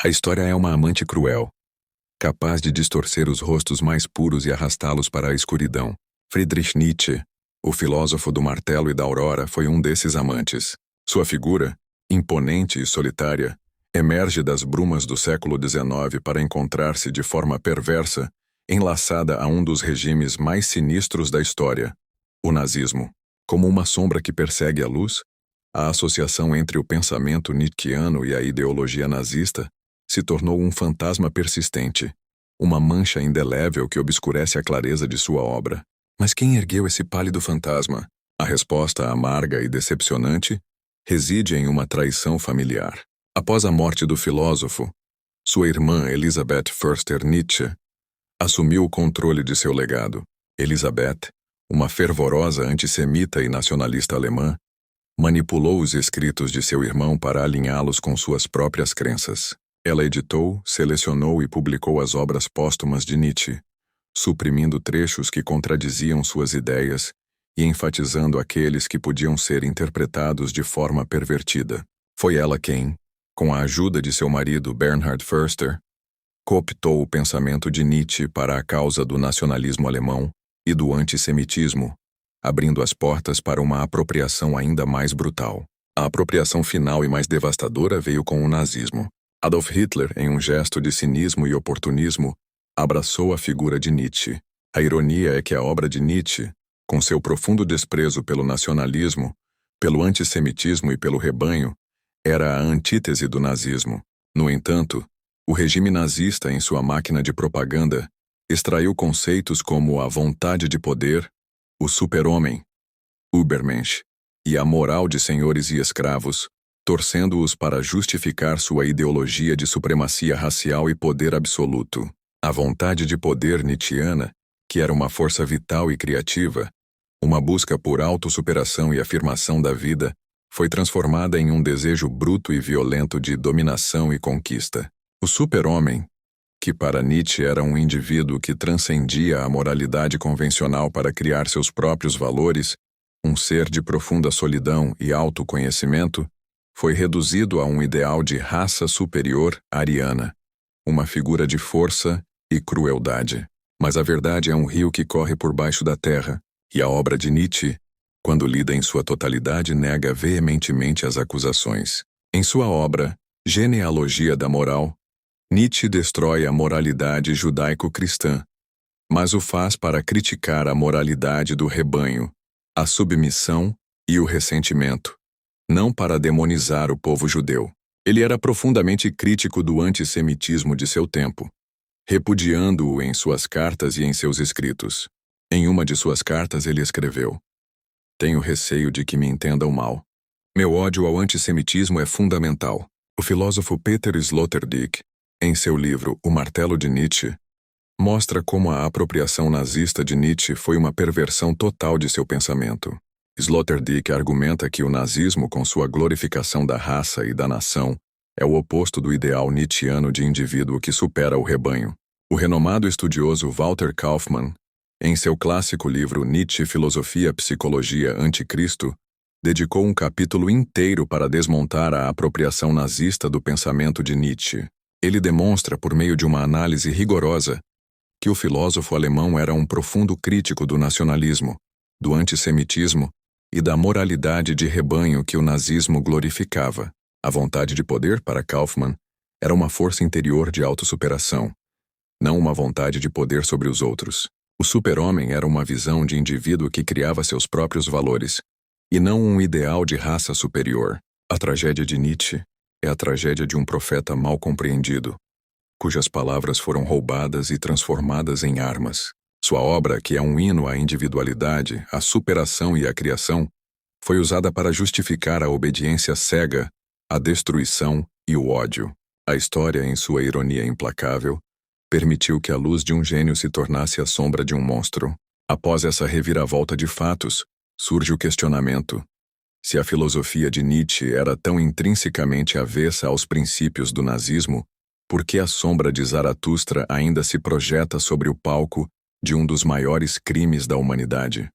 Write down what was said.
A história é uma amante cruel, capaz de distorcer os rostos mais puros e arrastá-los para a escuridão. Friedrich Nietzsche, o filósofo do martelo e da aurora, foi um desses amantes. Sua figura, imponente e solitária, emerge das brumas do século XIX para encontrar-se de forma perversa, enlaçada a um dos regimes mais sinistros da história, o nazismo. Como uma sombra que persegue a luz, a associação entre o pensamento nietzschiano e a ideologia nazista se tornou um fantasma persistente, uma mancha indelével que obscurece a clareza de sua obra. Mas quem ergueu esse pálido fantasma? A resposta amarga e decepcionante reside em uma traição familiar. Após a morte do filósofo, sua irmã Elisabeth Förster Nietzsche assumiu o controle de seu legado. Elisabeth, uma fervorosa antissemita e nacionalista alemã, manipulou os escritos de seu irmão para alinhá-los com suas próprias crenças. Ela editou, selecionou e publicou as obras póstumas de Nietzsche, suprimindo trechos que contradiziam suas ideias e enfatizando aqueles que podiam ser interpretados de forma pervertida. Foi ela quem, com a ajuda de seu marido Bernhard Förster, cooptou o pensamento de Nietzsche para a causa do nacionalismo alemão e do antissemitismo, abrindo as portas para uma apropriação ainda mais brutal. A apropriação final e mais devastadora veio com o nazismo. Adolf Hitler, em um gesto de cinismo e oportunismo, abraçou a figura de Nietzsche. A ironia é que a obra de Nietzsche, com seu profundo desprezo pelo nacionalismo, pelo antissemitismo e pelo rebanho, era a antítese do nazismo. No entanto, o regime nazista, em sua máquina de propaganda, extraiu conceitos como a vontade de poder, o super-homem, Übermensch, e a moral de senhores e escravos, torcendo-os para justificar sua ideologia de supremacia racial e poder absoluto. A vontade de poder nietzschiana, que era uma força vital e criativa, uma busca por autossuperação e afirmação da vida, foi transformada em um desejo bruto e violento de dominação e conquista. O super-homem, que para Nietzsche era um indivíduo que transcendia a moralidade convencional para criar seus próprios valores, um ser de profunda solidão e autoconhecimento, foi reduzido a um ideal de raça superior ariana, uma figura de força e crueldade. Mas a verdade é um rio que corre por baixo da terra, e a obra de Nietzsche, quando lida em sua totalidade, nega veementemente as acusações. Em sua obra, Genealogia da Moral, Nietzsche destrói a moralidade judaico-cristã, mas o faz para criticar a moralidade do rebanho, a submissão e o ressentimento, não para demonizar o povo judeu. Ele era profundamente crítico do antissemitismo de seu tempo, repudiando-o em suas cartas e em seus escritos. Em uma de suas cartas ele escreveu: "Tenho receio de que me entendam mal. Meu ódio ao antissemitismo é fundamental." O filósofo Peter Sloterdijk, em seu livro O Martelo de Nietzsche, mostra como a apropriação nazista de Nietzsche foi uma perversão total de seu pensamento. Sloterdijk argumenta que o nazismo, com sua glorificação da raça e da nação, é o oposto do ideal nietzschiano de indivíduo que supera o rebanho. O renomado estudioso Walter Kaufmann, em seu clássico livro Nietzsche, Filosofia, Psicologia, Anticristo, dedicou um capítulo inteiro para desmontar a apropriação nazista do pensamento de Nietzsche. Ele demonstra, por meio de uma análise rigorosa, que o filósofo alemão era um profundo crítico do nacionalismo, do antissemitismo e da moralidade de rebanho que o nazismo glorificava. A vontade de poder, para Kaufmann, era uma força interior de autossuperação, não uma vontade de poder sobre os outros. O super-homem era uma visão de indivíduo que criava seus próprios valores, e não um ideal de raça superior. A tragédia de Nietzsche é a tragédia de um profeta mal compreendido, cujas palavras foram roubadas e transformadas em armas. Sua obra, que é um hino à individualidade, à superação e à criação, foi usada para justificar a obediência cega, a destruição e o ódio. A história, em sua ironia implacável, permitiu que a luz de um gênio se tornasse a sombra de um monstro. Após essa reviravolta de fatos, surge o questionamento: se a filosofia de Nietzsche era tão intrinsecamente avessa aos princípios do nazismo, por que a sombra de Zaratustra ainda se projeta sobre o palco de um dos maiores crimes da humanidade?